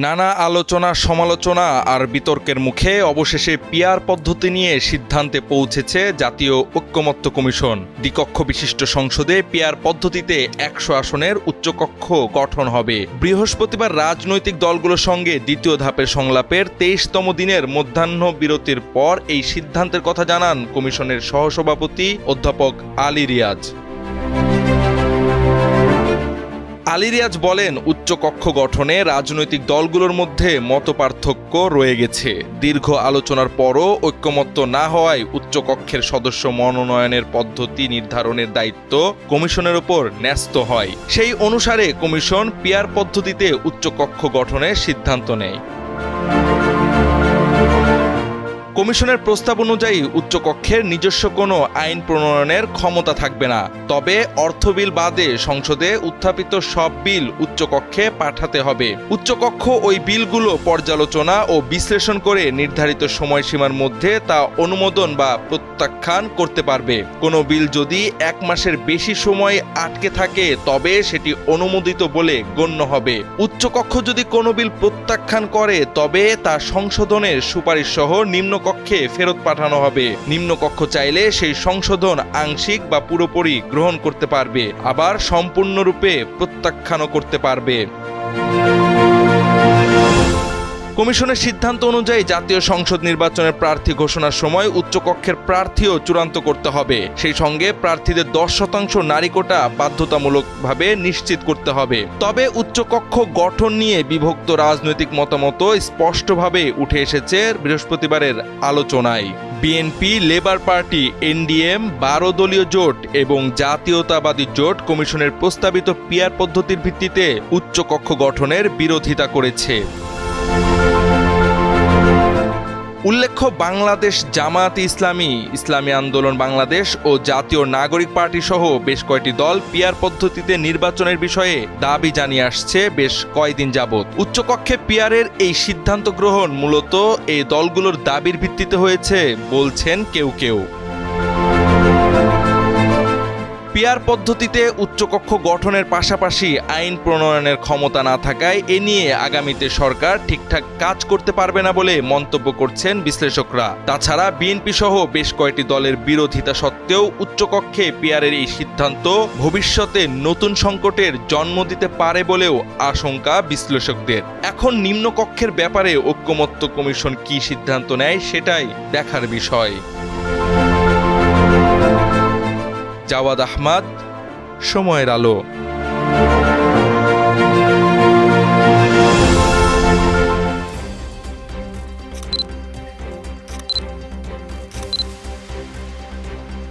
নানা আলোচনা সমালোচনা আর বিতর্কের মুখে অবশেষে পিআর পদ্ধতি নিয়ে সিদ্ধান্তে পৌঁছেছে জাতীয় ঐকমত্য কমিশন। দ্বিকক্ষ বিশিষ্ট সংসদে পিআর পদ্ধতিতে ১০০ আসনের উচ্চকক্ষ গঠন হবে। বৃহস্পতিবার রাজনৈতিক দলগুলোর সঙ্গে দ্বিতীয় ধাপের সংলাপের ২৩তম দিনের মধ্যাহ্ন বিরতির পর এই সিদ্ধান্তের কথা জানান কমিশনের সহসভাপতি অধ্যাপক আলী রিয়াজ। আলী রিয়াজ বলেন, উচ্চকক্ষ গঠনে রাজনৈতিক দলগুলোর মধ্যে মতপার্থক্য রয়ে গেছে। দীর্ঘ আলোচনার পরও ঐকমত্য না হওয়ায় উচ্চকক্ষের সদস্য মনোনয়নের পদ্ধতি নির্ধারণের দায়িত্ব কমিশনের উপর ন্যস্ত হয়। সেই অনুসারে কমিশন পিআর পদ্ধতিতে উচ্চকক্ষ গঠনের সিদ্ধান্ত নেয়। কমিশনের প্রস্তাব অনুযায়ী উচ্চকক্ষের নিজস্ব কোনো আইন প্রণয়নের ক্ষমতা থাকবে না। তবে অর্থ বিল বাদে সংসদে উত্থাপিত সব বিল উচ্চকক্ষে পাঠাতে হবে। উচ্চকক্ষ ওই বিলগুলো পর্যালোচনা ও বিশ্লেষণ করে নির্ধারিত সময়সীমার মধ্যে তা অনুমোদন বা প্রত্যাখ্যান করতে পারবে। কোনো বিল যদি ১ মাসের বেশি সময় আটকে থাকে তবে সেটি অনুমোদিত বলে গণ্য হবে। উচ্চকক্ষ যদি কোনো বিল প্রত্যাখ্যান করে তবে তা সংশোধনের সুপারিশ সহ নিম্নকক্ষে ফেরত পাঠানো হবে। নিম্নকক্ষ চাইলে সেই সংশোধন আংশিক বা পুরোপুরি গ্রহণ করতে পারবে, আবার সম্পূর্ণরূপে প্রত্যাখ্যানও করতে পারবে। কমিশনের সিদ্ধান্ত অনুযায়ী জাতীয় সংসদ নির্বাচনের প্রার্থী ঘোষণার সময় উচ্চকক্ষের প্রার্থীও চূড়ান্ত করতে হবে। সেই সঙ্গে প্রার্থীদের ১০% নারী কোটা বাধ্যতামূলকভাবে নিশ্চিত করতে হবে। তবে উচ্চকক্ষ গঠন নিয়ে বিভক্ত রাজনৈতিক মতামত স্পষ্টভাবে উঠে এসেছে বৃহস্পতিবারের আলোচনায়। বিএনপি, লেবার পার্টি, এনডিএম, ১২ দলীয় জোট এবং জাতীয়তাবাদী জোট কমিশনের প্রস্তাবিত পিআর পদ্ধতির ভিত্তিতে উচ্চকক্ষ গঠনের বিরোধিতা করেছে। উল্লেখ্য, বাংলাদেশ জামায়াতে ইসলামী, ইসলামী আন্দোলন বাংলাদেশ ও জাতীয় নাগরিক পার্টি সহ বেশ কয়েকটি দল পিআর পদ্ধতিতে নির্বাচনের বিষয়ে দাবি জানিয়ে আসছে বেশ কয়েকদিন যাবৎ। উচ্চকক্ষে পিআরের এই সিদ্ধান্ত গ্রহণ মূলত এই দলগুলোর দাবির ভিত্তিতে হয়েছে বলছেন কেউ কেউ। পিআর পদ্ধতিতে উচ্চকক্ষ গঠনের পাশাপাশি আইন প্রণয়নের ক্ষমতা না থাকায় এ নিয়ে আগামীতে সরকার ঠিকঠাক কাজ করতে পারবে না বলে মন্তব্য করছেন বিশ্লেষকরা। তাছাড়া বিএনপি সহ বেশ কয়েকটি দলের বিরোধিতা সত্ত্বেও উচ্চকক্ষে পিআরের এই সিদ্ধান্ত ভবিষ্যতে নতুন সংকটের জন্ম দিতে পারে বলেও আশঙ্কা বিশ্লেষকদের। এখন নিম্নকক্ষের ব্যাপারে ঐকমত্য কমিশন কী সিদ্ধান্ত নেয় সেটাই দেখার বিষয়। জাওয়াদ আহমদ, সময়ের আলো।